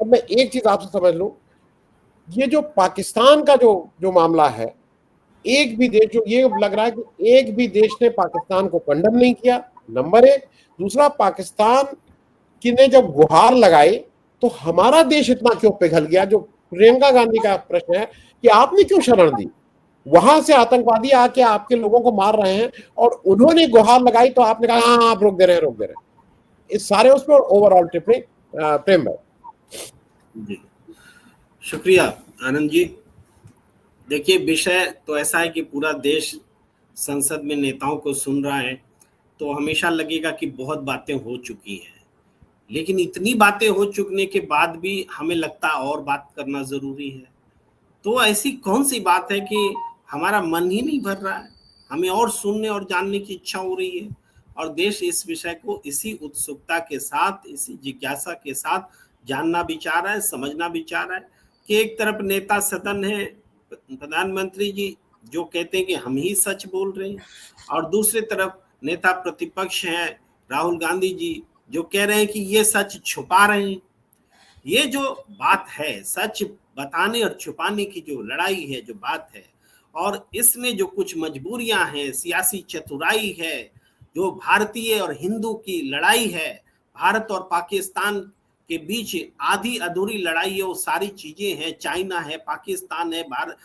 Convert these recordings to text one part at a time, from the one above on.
मैं एक चीज आपसे समझ लूं, ये जो पाकिस्तान का जो जो मामला है, एक भी देश, जो ये लग रहा है कि एक भी देश ने पाकिस्तान को कंडम नहीं किया, नंबर एक। दूसरा, पाकिस्तान की ने जब गुहार लगाई तो हमारा देश इतना क्यों पिघल गया? जो प्रियंका गांधी का प्रश्न है कि आपने क्यों शरण दी, वहां से आतंकवादी आके आपके लोगों को मार रहे हैं और उन्होंने गुहार लगाई तो आपने कहा हाँ आप रोक दे रहे हैं, रोक दे रहे हैं। इस सारे उसमें ओवरऑल टिप्पणी प्रेम भाई। जी शुक्रिया आनंद जी। देखिए, विषय तो ऐसा है कि पूरा देश संसद में नेताओं को सुन रहा है, तो हमेशा लगेगा कि बहुत बातें हो चुकी हैं, लेकिन इतनी बातें हो चुकने के बाद भी हमें लगता है और बात करना जरूरी है। तो ऐसी कौन सी बात है कि हमारा मन ही नहीं भर रहा है, हमें और सुनने और जानने की इच्छा हो रही है, और देश इस विषय को इसी उत्सुकता के साथ, इसी जिज्ञासा के साथ जानना भी चाह रहा है, समझना भी चाह रहा है कि एक तरफ नेता सदन है प्रधानमंत्री जी जो कहते हैं कि हम ही सच बोल रहे हैं, और दूसरी तरफ नेता प्रतिपक्ष हैं राहुल गांधी जी जो कह रहे हैं कि ये सच छुपा रहे हैं। ये जो बात है, सच बताने और छुपाने की जो लड़ाई है, जो बात है, और इसमें जो कुछ मजबूरियां हैं, सियासी चतुराई है, जो भारतीय और हिंदू की लड़ाई है, भारत और पाकिस्तान के बीच आधी अधूरी लड़ाई है, वो सारी चीजें हैं, चाइना है, पाकिस्तान है, भारत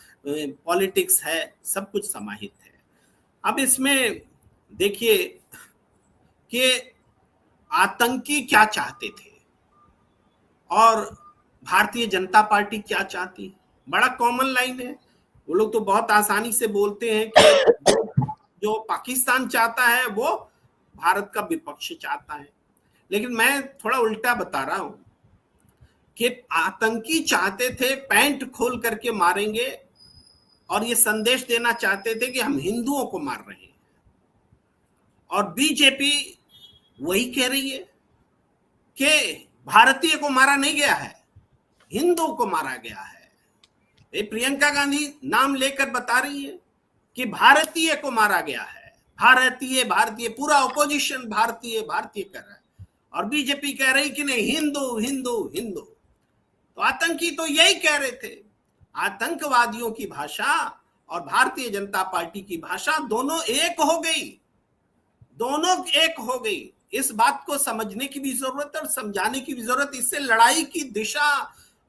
पॉलिटिक्स है, सब कुछ समाहित है। अब इसमें देखिए कि आतंकी क्या चाहते थे और भारतीय जनता पार्टी क्या चाहती है, बड़ा कॉमन लाइन है। वो लोग तो बहुत आसानी से बोलते हैं कि जो पाकिस्तान चाहता है वो भारत का विपक्ष चाहता है, लेकिन मैं थोड़ा उल्टा बता रहा हूं कि आतंकी चाहते थे पैंट खोल करके मारेंगे, और ये संदेश देना चाहते थे कि हम हिंदुओं को मार रहे हैं, और बीजेपी वही कह रही है कि भारतीय को मारा नहीं गया है, हिंदू को मारा गया है। ये प्रियंका गांधी नाम लेकर बता रही है कि भारतीय को मारा गया है, भारतीय भारतीय, पूरा ऑपोजिशन भारतीय भारतीय कर रहा है, और बीजेपी कह रही कि नहीं हिंदू हिंदू हिंदू। तो आतंकी तो यही कह रहे थे। आतंकवादियों की भाषा और भारतीय जनता पार्टी की भाषा दोनों एक हो गई, दोनों एक हो गई। इस बात को समझने की भी जरूरत है और समझाने की भी जरूरत। इससे लड़ाई की दिशा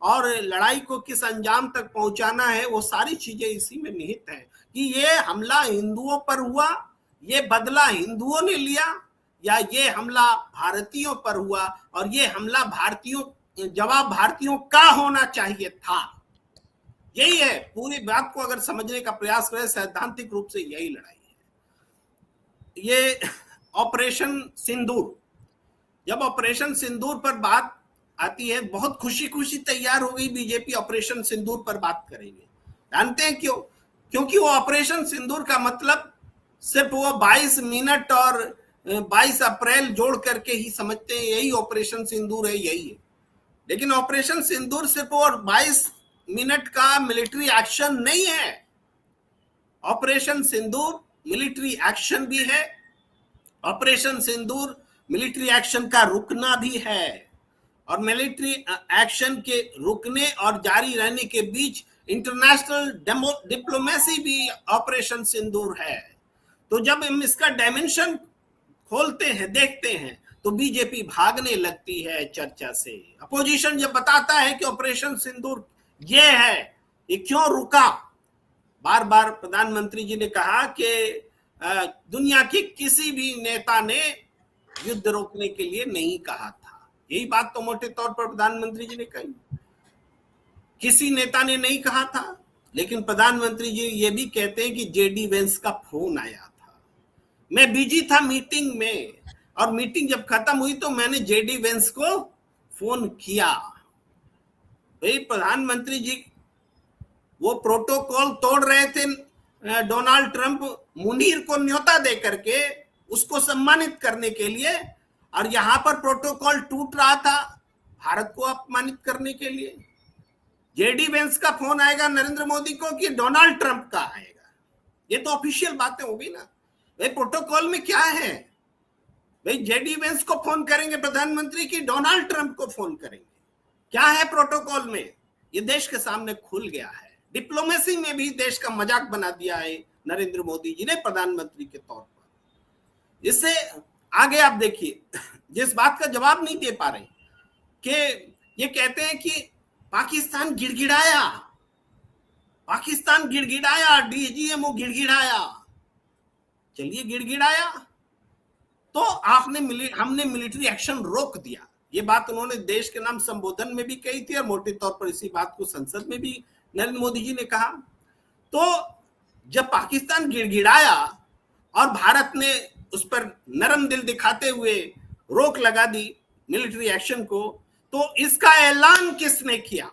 और लड़ाई को किस अंजाम तक पहुंचाना है, वो सारी चीजें इसी में निहित है कि ये हमला हिंदुओं पर हुआ, ये बदला हिंदुओं ने लिया, या ये हमला भारतीयों पर हुआ और ये हमला भारतीयों, जवाब भारतीयों का होना चाहिए था। यही है, पूरी बात को अगर समझने का प्रयास करें सैद्धांतिक रूप से यही लड़ाई है। ये ऑपरेशन सिंदूर, जब ऑपरेशन सिंदूर पर बात आती है, बहुत खुशी खुशी तैयार हो गई बीजेपी, ऑपरेशन सिंदूर पर बात करेंगे। जानते हैं क्यों? क्योंकि वो ऑपरेशन सिंदूर का मतलब सिर्फ वो 22 मिनट और 22 अप्रैल जोड़ करके ही समझते हैं यही ऑपरेशन सिंदूर है, यही है। लेकिन ऑपरेशन सिंदूर सिर्फ वो 22 मिनट का मिलिट्री एक्शन नहीं है। ऑपरेशन सिंदूर मिलिट्री एक्शन भी है, ऑपरेशन सिंदूर मिलिट्री एक्शन का रुकना भी है, और मिलिट्री एक्शन के रुकने और जारी रहने के बीच इंटरनेशनल डिप्लोमेसी भी ऑपरेशन सिंदूर है। तो जब हम इसका डायमेंशन खोलते हैं, देखते हैं, तो बीजेपी भागने लगती है चर्चा से। अपोजिशन जब बताता है कि ऑपरेशन सिंदूर ये है, ये क्यों रुका, बार बार प्रधानमंत्री जी ने कहा कि दुनिया के किसी भी नेता ने युद्ध रोकने के लिए नहीं कहा था। यही बात तो मोटे तौर पर प्रधानमंत्री जी ने कही, किसी नेता ने नहीं कहा था। लेकिन प्रधानमंत्री जी ये भी कहते हैं कि जेडी वेंस का फोन आया था, मैं बिजी था मीटिंग में, और मीटिंग जब खत्म हुई तो मैंने जेडी वेंस को फोन किया। भाई प्रधानमंत्री जी वो प्रोटोकॉल तोड़ रहे थे, डोनाल्ड ट्रंप मुनीर को न्योता दे करके उसको सम्मानित करने के लिए, और यहां पर प्रोटोकॉल टूट रहा था भारत को अपमानित करने के लिए। जेडी वेंस का फोन आएगा नरेंद्र मोदी को कि डोनाल्ड ट्रंप का आएगा, ये तो ऑफिशियल बातें होगी ना। भाई प्रोटोकॉल में क्या है, भाई जेडी वेंस को फोन करेंगे प्रधानमंत्री की डोनाल्ड ट्रंप को फोन करेंगे, क्या है प्रोटोकॉल में, ये देश के सामने खुल गया है। डिप्लोमेसी में भी देश का मजाक बना दिया है नरेंद्र मोदी जी ने प्रधानमंत्री के तौर पर। इससे आगे आप देखिए, जिस बात का जवाब नहीं दे पा रहे कि ये कहते हैं कि पाकिस्तान गिड़गिड़ाया, पाकिस्तान गिड़गिड़ाया, डीजीएमओ गिड़गिड़ाया। चलिए गिड़गिड़ाया तो हमने मिलिट्री एक्शन रोक दिया। ये बात उन्होंने देश के नाम संबोधन में भी कही थी और मोटे तौर पर इसी बात को संसद में भी नरेंद्र मोदी जी ने कहा। तो जब पाकिस्तान गिड़गिड़ाया और भारत ने उस पर नरम दिल दिखाते हुए रोक लगा दी मिलिट्री एक्शन को, तो इसका ऐलान किसने किया?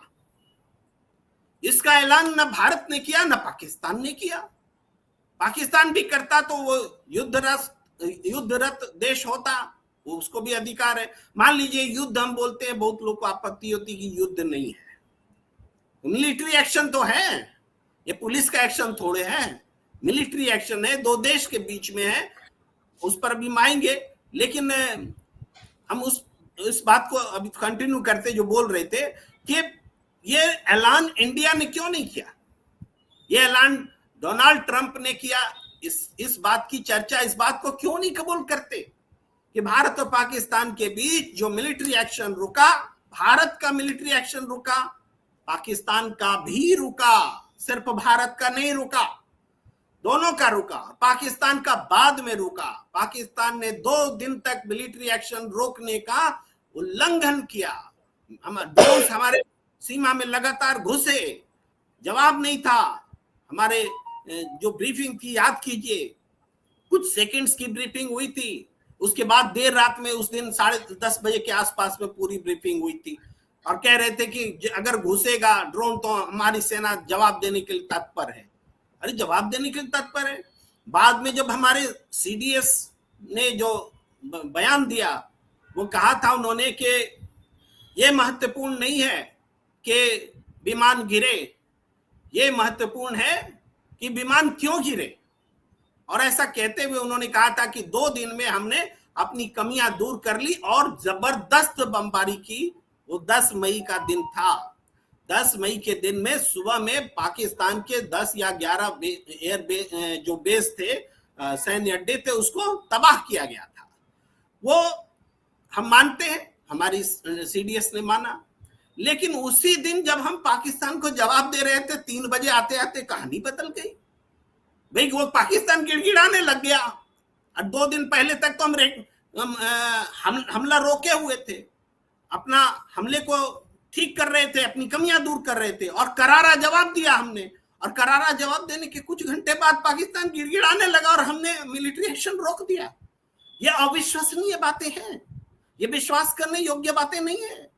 इसका ऐलान न भारत ने किया न पाकिस्तान ने किया। पाकिस्तान भी करता तो वो युद्धरत देश होता, वो उसको भी अधिकार है। मान लीजिए युद्ध हम बोलते हैं, बहुत लोग को आपत्ति होती कि युद्ध नहीं है, मिलिट्री एक्शन तो है, ये पुलिस का एक्शन थोड़े है, मिलिट्री एक्शन है, दो देश के बीच में है, उस पर भी माएंगे। लेकिन हम उस बात को अभी कंटिन्यू करते जो बोल रहे थे कि ये ऐलान इंडिया ने क्यों नहीं किया, ये ऐलान डोनाल्ड ट्रंप ने किया। इस बात की चर्चा, इस बात को क्यों नहीं कबूल करते कि भारत और पाकिस्तान के बीच जो मिलिट्री एक्शन रुका, भारत का मिलिट्री एक्शन रुका, पाकिस्तान का भी रुका, सिर्फ भारत का नहीं रुका, दोनों का रुका। पाकिस्तान का बाद में रुका। पाकिस्तान ने 2 दिन तक मिलिट्री एक्शन रोकने का उल्लंघन किया। ड्रोन हमारे सीमा में लगातार घुसे, जवाब नहीं था। हमारे जो ब्रीफिंग थी, याद कीजिए, कुछ सेकंड्स की ब्रीफिंग हुई थी, उसके बाद देर रात में उस दिन 10:30 बजे के आसपास में पूरी ब्रीफिंग हुई थी और कह रहे थे कि अगर घुसेगा ड्रोन तो हमारी सेना जवाब देने के लिए तत्पर है। अरे जवाब देने के लिए तत्पर है। बाद में जब हमारे सीडीएस ने जो बयान दिया, वो कहा था उन्होंने कि ये महत्वपूर्ण नहीं है कि विमान गिरे, ये महत्वपूर्ण है कि विमान क्यों गिरे। और ऐसा कहते हुए उन्होंने कहा था कि 2 दिन में हमने अपनी कमियां दूर कर ली और जबरदस्त बमबारी की। वो 10 मई का दिन था। 10 मई के दिन में सुबह में पाकिस्तान के 10 या 11 जो बेस थे, सैन्य अड्डे थे, उसको तबाह किया गया था। वो हम मानते हैं, हमारी सीडीएस ने माना। लेकिन उसी दिन जब हम पाकिस्तान को जवाब दे रहे थे, 3 बजे आते आते कहानी बदल गई। भाई वो पाकिस्तान गिड़गिड़ाने लग गया। और 2 दिन पहले तक तो हम हमला रोके हुए थे, अपना हमले को ठीक कर रहे थे, अपनी कमियां दूर कर रहे थे और करारा जवाब दिया हमने। और करारा जवाब देने के कुछ घंटे बाद पाकिस्तान गिड़गिड़ाने लगा और हमने मिलिट्री एक्शन रोक दिया। ये अविश्वसनीय बातें हैं, ये विश्वास करने योग्य बातें नहीं है।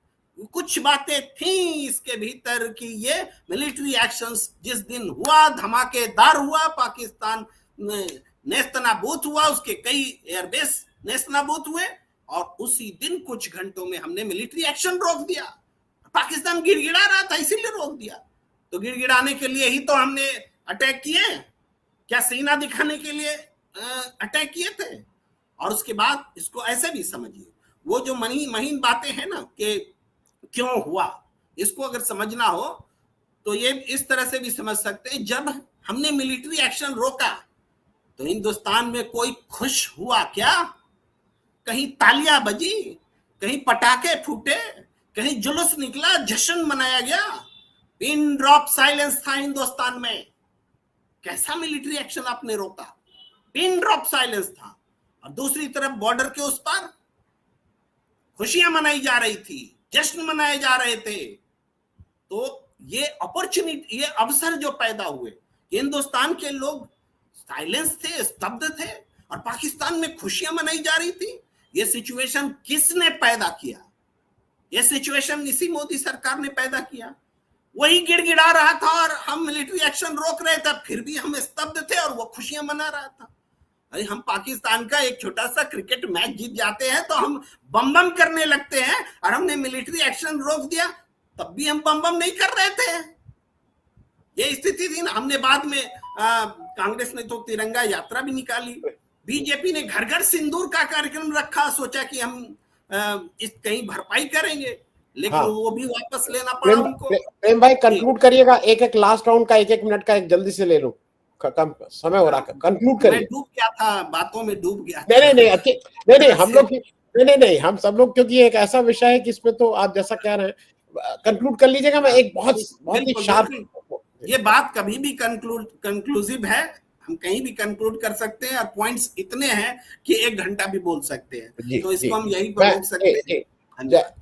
कुछ बातें थी इसके भीतर कि ये मिलिट्री एक्शंस जिस दिन हुआ, धमाकेदार हुआ, पाकिस्तान नेस्तनाबूद हुआ, उसके कई एयरबेस नेस्तनाबूद हुए और उसी दिन कुछ घंटों में हमने मिलिट्री एक्शन रोक दिया। पाकिस्तान गिड़गिड़ा रहा था इसीलिए रोक दिया। तो गिड़गिड़ाने के लिए ही तो हमने अटैक किए, क्या सीना दिखाने के लिए अटैक किए थे? और उसके बाद इसको ऐसे भी समझिए, वो जो महीन बातें हैं ना कि क्यों हुआ, इसको अगर समझना हो तो ये इस तरह से भी समझ सकते हैं। जब हमने मिलिट्री एक्शन रोका तो हिंदुस्तान में कोई खुश हुआ क्या? कहीं तालियां बजी, कहीं पटाखे फूटे, कहीं जुलूस निकला, जश्न मनाया गया? पिन ड्रॉप साइलेंस था हिंदुस्तान में। कैसा मिलिट्री एक्शन आपने रोका? पिन ड्रॉप साइलेंस था। और दूसरी तरफ बॉर्डर के उस पार खुशियां मनाई जा रही थी, जश्न मनाए जा रहे थे। तो ये अपॉर्चुनिटी, ये अवसर जो पैदा हुए, हिंदुस्तान के लोग साइलेंस थे, स्तब्ध थे और पाकिस्तान में खुशियां मनाई जा रही थी। ये सिचुएशन किसने पैदा किया? ये सिचुएशन इसी मोदी सरकार ने पैदा किया। वही गिड़गिड़ा रहा था और हम मिलिट्री एक्शन रोक रहे थे, फिर भी हम स्तब्ध थे और वो खुशियां मना रहा था। अरे हम पाकिस्तान का एक छोटा सा क्रिकेट मैच जीत जाते हैं तो हम बम बम करने लगते हैं, और हमने मिलिट्री एक्शन रोक दिया तब भी हम बम बम नहीं कर रहे थे। ये स्थिति थी ना। हमने बाद में कांग्रेस ने तो तिरंगा यात्रा भी निकाली, बीजेपी ने घर घर सिंदूर का कार्यक्रम रखा, सोचा कि हम इस कहीं भरपाई करेंगे। लेकिन हाँ, वो भी वापस लेना पड़ा उनको। प्रेम भाई कंक्लूड करिएगा, एक एक लास्ट राउंड का 1-1 मिनट का एक जल्दी से ले लो, कम समय हो रहा है, कंक्लूड मैं करिए। डूब गया था, बातों में डूब गया नहीं था। नहीं नहीं अच्छी, नहीं नहीं हम लोग नहीं नहीं नहीं हम सब लोग, क्योंकि एक ऐसा विषय है कि इसमें तो आप जैसा कह रहे हैं कंक्लूड कर लीजिएगा। मैं एक बहुत बहुत ही बिल्कुल शार्प, बिल्कुल, ये बात कभी भी कंक्लूसिव है, हम कहीं भी कंक्लूड कर सकते हैं, और पॉइंट्स इतने हैं कि 1 घंटा भी बोल सकते हैं, जी तो जी इसको हम यहीं पर मैं रोक सकते हैं। जी, धन्यवाद।